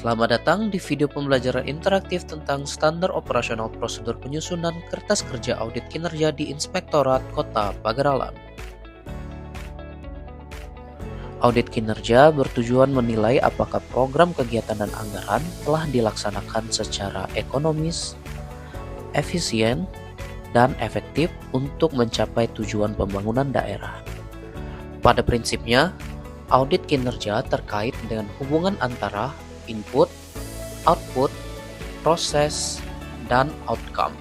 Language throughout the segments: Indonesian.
Selamat datang di video pembelajaran interaktif tentang standar operasional prosedur penyusunan kertas kerja audit kinerja di Inspektorat Kota Pagaralan. Audit kinerja bertujuan menilai apakah program kegiatan dan anggaran telah dilaksanakan secara ekonomis, efisien, dan efektif untuk mencapai tujuan pembangunan daerah. Pada prinsipnya, audit kinerja terkait dengan hubungan antara input, output, proses, dan outcome.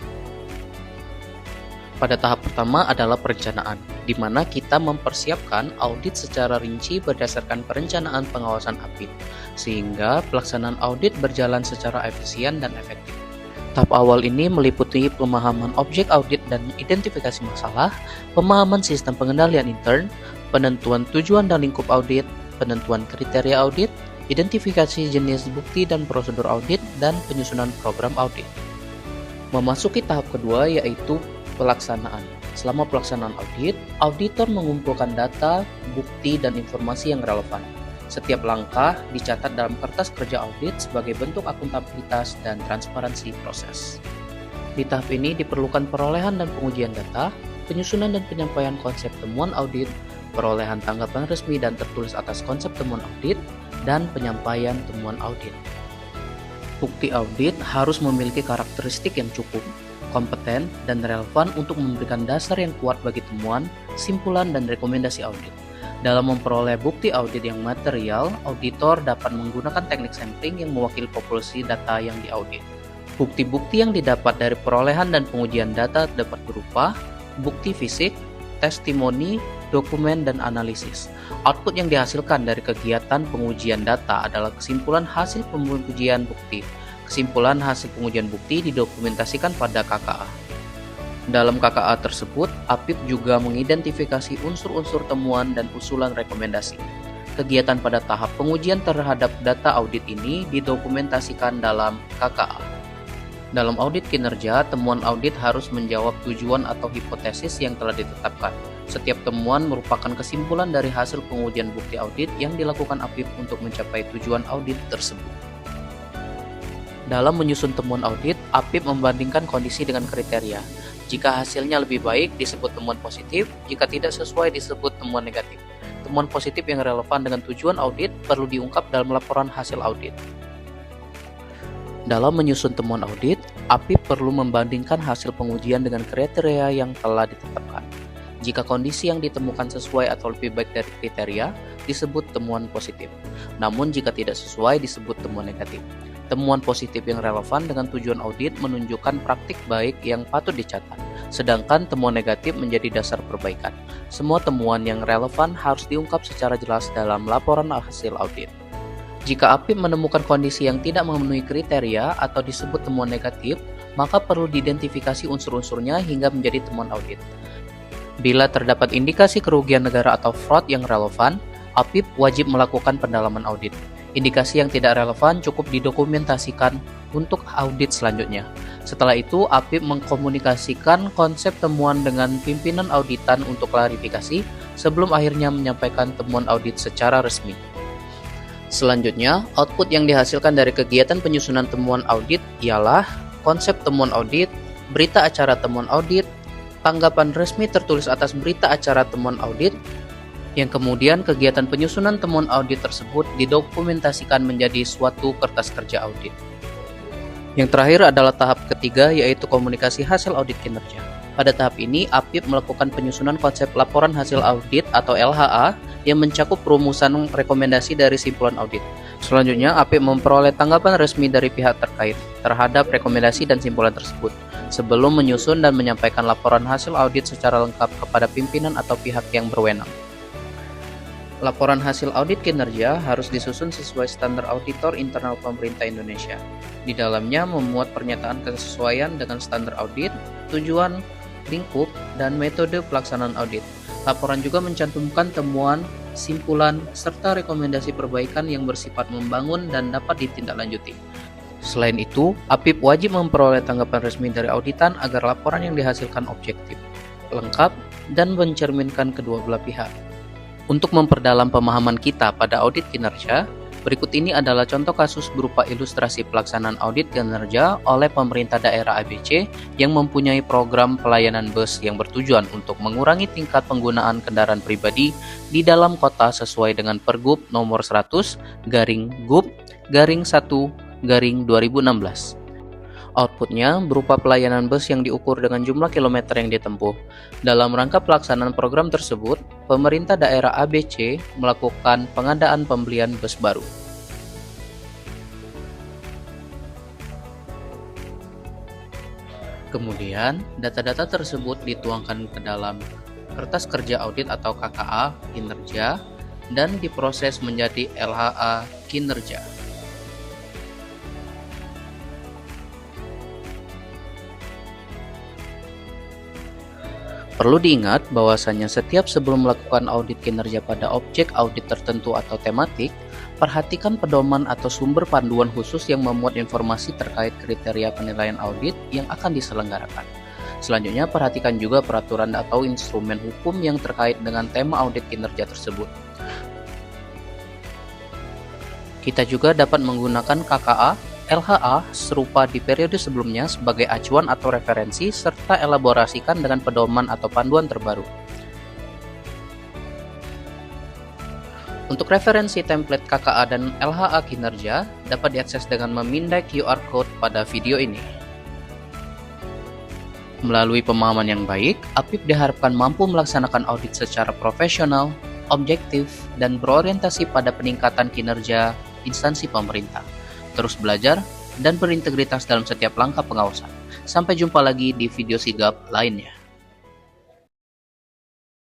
Pada tahap pertama adalah perencanaan, di mana kita mempersiapkan audit secara rinci berdasarkan perencanaan pengawasan APIP, sehingga pelaksanaan audit berjalan secara efisien dan efektif. Tahap awal ini meliputi pemahaman objek audit dan identifikasi masalah, pemahaman sistem pengendalian intern, penentuan tujuan dan lingkup audit, penentuan kriteria audit, identifikasi jenis bukti dan prosedur audit, dan penyusunan program audit. Memasuki tahap kedua yaitu pelaksanaan. Selama pelaksanaan audit, auditor mengumpulkan data, bukti, dan informasi yang relevan. Setiap langkah dicatat dalam kertas kerja audit sebagai bentuk akuntabilitas dan transparansi proses. Di tahap ini diperlukan perolehan dan pengujian data, penyusunan dan penyampaian konsep temuan audit, perolehan tanggapan resmi dan tertulis atas konsep temuan audit, dan penyampaian temuan audit. Bukti audit harus memiliki karakteristik yang cukup, kompeten, dan relevan untuk memberikan dasar yang kuat bagi temuan, simpulan, dan rekomendasi audit. Dalam memperoleh bukti audit yang material, auditor dapat menggunakan teknik sampling yang mewakili populasi data yang diaudit. Bukti-bukti yang didapat dari perolehan dan pengujian data dapat berupa bukti fisik, testimoni, dokumen, dan analisis. Output yang dihasilkan dari kegiatan pengujian data adalah kesimpulan hasil pengujian bukti. Kesimpulan hasil pengujian bukti didokumentasikan pada KKA. Dalam KKA tersebut, APIP juga mengidentifikasi unsur-unsur temuan dan usulan rekomendasi. Kegiatan pada tahap pengujian terhadap data audit ini didokumentasikan dalam KKA. Dalam audit kinerja, temuan audit harus menjawab tujuan atau hipotesis yang telah ditetapkan. Setiap temuan merupakan kesimpulan dari hasil pengujian bukti audit yang dilakukan APIP untuk mencapai tujuan audit tersebut. Dalam menyusun temuan audit, APIP membandingkan kondisi dengan kriteria. Jika hasilnya lebih baik, disebut temuan positif. Jika tidak sesuai, disebut temuan negatif. Temuan positif yang relevan dengan tujuan audit perlu diungkap dalam laporan hasil audit. Dalam menyusun temuan audit, APIP perlu membandingkan hasil pengujian dengan kriteria yang telah ditetapkan. Jika kondisi yang ditemukan sesuai atau lebih baik dari kriteria, disebut temuan positif. Namun jika tidak sesuai, disebut temuan negatif. Temuan positif yang relevan dengan tujuan audit menunjukkan praktik baik yang patut dicatat, sedangkan temuan negatif menjadi dasar perbaikan. Semua temuan yang relevan harus diungkap secara jelas dalam laporan hasil audit. Jika APIP menemukan kondisi yang tidak memenuhi kriteria atau disebut temuan negatif, maka perlu diidentifikasi unsur-unsurnya hingga menjadi temuan audit. Bila terdapat indikasi kerugian negara atau fraud yang relevan, APIP wajib melakukan pendalaman audit. Indikasi yang tidak relevan cukup didokumentasikan untuk audit selanjutnya. Setelah itu, APIP mengkomunikasikan konsep temuan dengan pimpinan auditan untuk klarifikasi sebelum akhirnya menyampaikan temuan audit secara resmi. Selanjutnya, output yang dihasilkan dari kegiatan penyusunan temuan audit ialah konsep temuan audit, berita acara temuan audit, tanggapan resmi tertulis atas berita acara temuan audit, yang kemudian kegiatan penyusunan temuan audit tersebut didokumentasikan menjadi suatu kertas kerja audit. Yang terakhir adalah tahap ketiga, yaitu komunikasi hasil audit kinerja. Pada tahap ini, APIP melakukan penyusunan konsep laporan hasil audit atau LHA yang mencakup perumusan rekomendasi dari simpulan audit. Selanjutnya, APIP memperoleh tanggapan resmi dari pihak terkait terhadap rekomendasi dan simpulan tersebut, sebelum menyusun dan menyampaikan laporan hasil audit secara lengkap kepada pimpinan atau pihak yang berwenang. Laporan hasil audit kinerja harus disusun sesuai standar auditor internal pemerintah Indonesia. Di dalamnya memuat pernyataan kesesuaian dengan standar audit, tujuan, lingkup, dan metode pelaksanaan audit. Laporan juga mencantumkan temuan, simpulan, serta rekomendasi perbaikan yang bersifat membangun dan dapat ditindaklanjuti. Selain itu, APIP wajib memperoleh tanggapan resmi dari auditan agar laporan yang dihasilkan objektif, lengkap, dan mencerminkan kedua belah pihak. Untuk memperdalam pemahaman kita pada audit kinerja, Berikut ini adalah contoh kasus berupa ilustrasi pelaksanaan audit kinerja oleh pemerintah daerah ABC yang mempunyai program pelayanan bus yang bertujuan untuk mengurangi tingkat penggunaan kendaraan pribadi di dalam kota sesuai dengan Pergub nomor 100/GUP/1/2016. Outputnya berupa pelayanan bus yang diukur dengan jumlah kilometer yang ditempuh. Dalam rangka pelaksanaan program tersebut, pemerintah daerah ABC melakukan pengadaan pembelian bus baru. Kemudian, data-data tersebut dituangkan ke dalam kertas kerja audit atau KKA kinerja dan diproses menjadi LHA kinerja. Perlu diingat bahwasanya setiap sebelum melakukan audit kinerja pada objek audit tertentu atau tematik, perhatikan pedoman atau sumber panduan khusus yang memuat informasi terkait kriteria penilaian audit yang akan diselenggarakan. Selanjutnya, perhatikan juga peraturan atau instrumen hukum yang terkait dengan tema audit kinerja tersebut. Kita juga dapat menggunakan KKA, LHA serupa di periode sebelumnya sebagai acuan atau referensi serta elaborasikan dengan pedoman atau panduan terbaru. Untuk referensi template KKA dan LHA kinerja dapat diakses dengan memindai QR code pada video ini. Melalui pemahaman yang baik, APIP diharapkan mampu melaksanakan audit secara profesional, objektif, dan berorientasi pada peningkatan kinerja instansi pemerintah. Terus belajar dan berintegritas dalam setiap langkah pengawasan. Sampai jumpa lagi di video sigap lainnya.